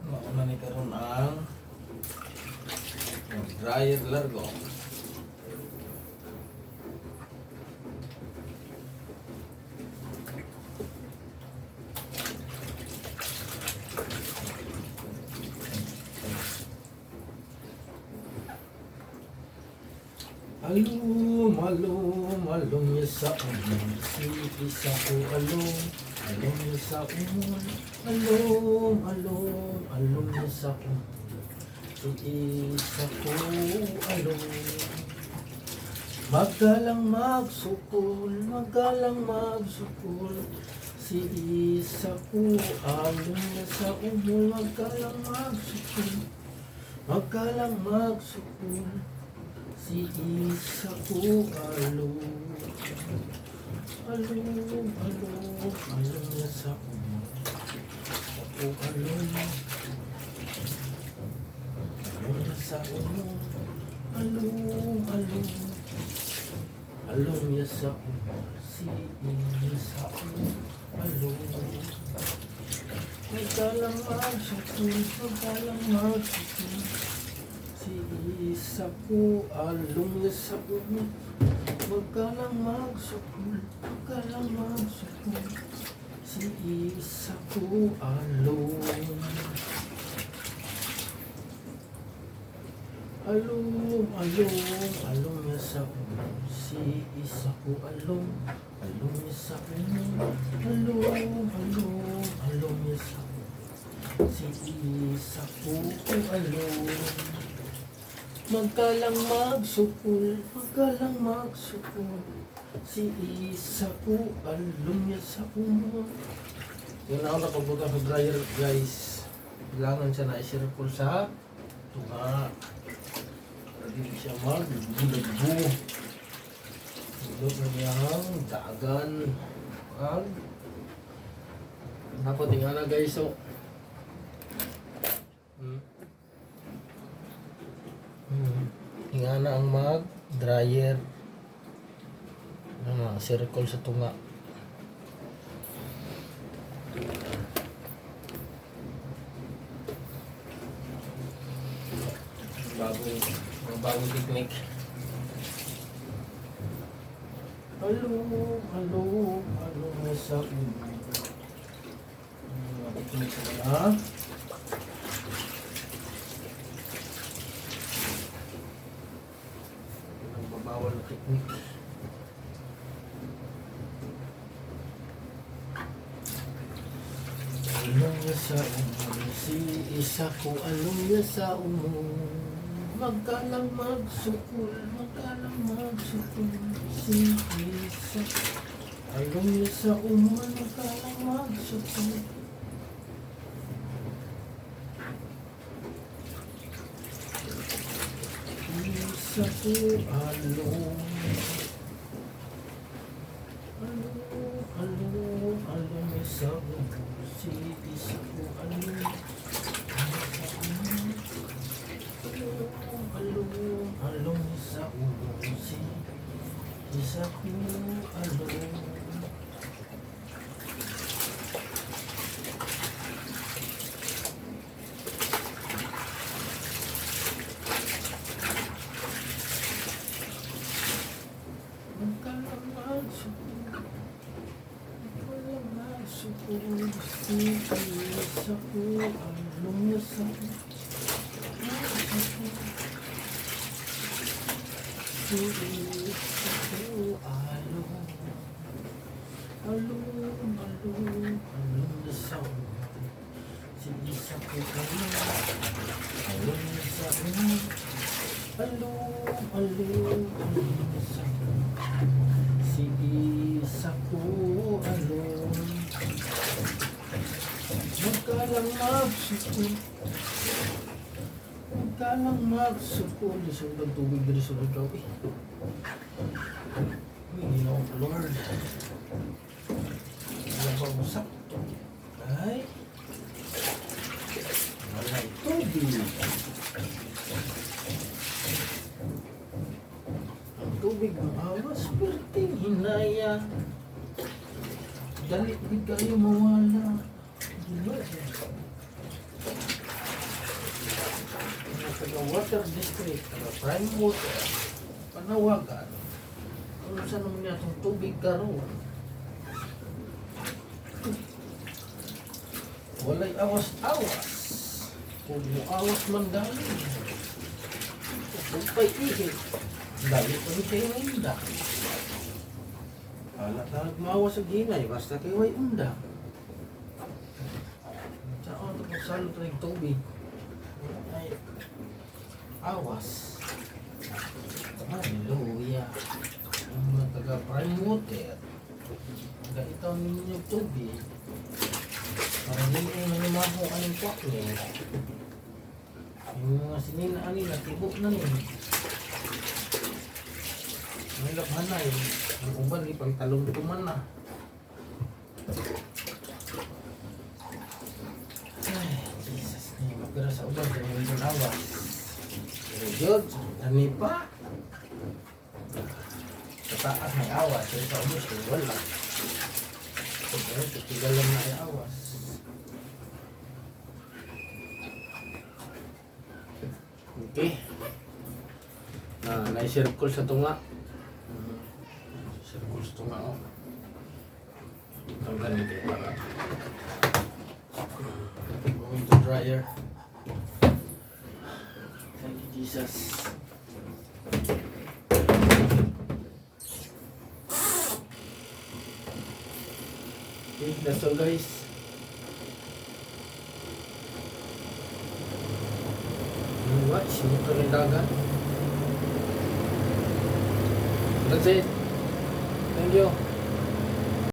Mauna ni karon ang dryer largo. Alum, alum, alum ya sa umon, si isa ko alum, alum ya sa umon, alum, alum, alum ya sa umon, si isa ko alum. Magalang magsukol, magalang magsukol, si isa ko alum ya sa umon, magalang magsukol, magalang magsukol. Si isa ko alum, alum, alum, alum na sa umon. Ako alum, alum na sa umon. Alum, alum, alum na sa umon. Si isa ko alum. Magalang magsukol, magalang magsukol. Si isa ko alum sa umon, magalang magsukol, magalang magsukol. Si isa ko alum, alum, alum, alum sa umon. Si isa ko alum, alum sa umon, alum, alum, alum sa umon. Si isa ko alum. Magalang magsukol, magalang magsukol. Si isa ko alum ya sa umon. Yung ako nakapagbuka sa dryer guys. Kailangan siya na isirapol sa tunga. Hindi siya magbulagbo. Bulog na niyang dagan. Dapat tingnan na guys. So, nga na ang mag-dryer circle sa tunga. Bagong technique. Hello, hello, hello sa inyo. Technique na. Bawal na technique. Alum ya sa umon, si isa ko alum ya sa umon. Magalang magsukol, magalang magsukol. Si isa alum ya sa umon, magalang magsukol. Isa ko alum, alum, alum, alum sa umon. Si isa ko alum, alum, alum sa umon. Si isa ko alum. Si isa ko alum, magkalang magsukol, magkalang magsukol. Isunod ang tubig dito sa lagaw eh. Lord. Wala ba mo sakto? Ay. Walay tubig. Ang tubig ng awas, perting hinaya. Dalit di kayo mawala. Diba? Taga water district, taga prime water, panawagan. Ano sa naman niya itong tubig karoon? Walay awas-awas. Kung awas man galing. Kung pa'y ihit, dali pa ni kayo unda. Wala ka nagmawa sa ginay, basta kayo ay unda. Saan ito pagsalo ito ng tubig? Ay, awas. Hallelujah. Ang mga taga-prime water, itaw ninyo tubig. Para hindi ay manimaho kayong kwakle. Yung mga sininaan nila, tibok na rin. May lakhanay. Ang uban, ipang talong tuman na. Ay, Jesus. Ngayon, magkara sa uban, kaya may awas. Pero Diyos, ano pa? Sa taas may awas, pero sa ubos, wala. Pero tigal lang na ay awas. Okay. Na-circle sa tunga. Circle sa tunga, oh. Ang ganito para. Going to dryer. Thank you, Jesus. Okay, that's all guys. Watch, muka ng dagat. That's it. Thank you.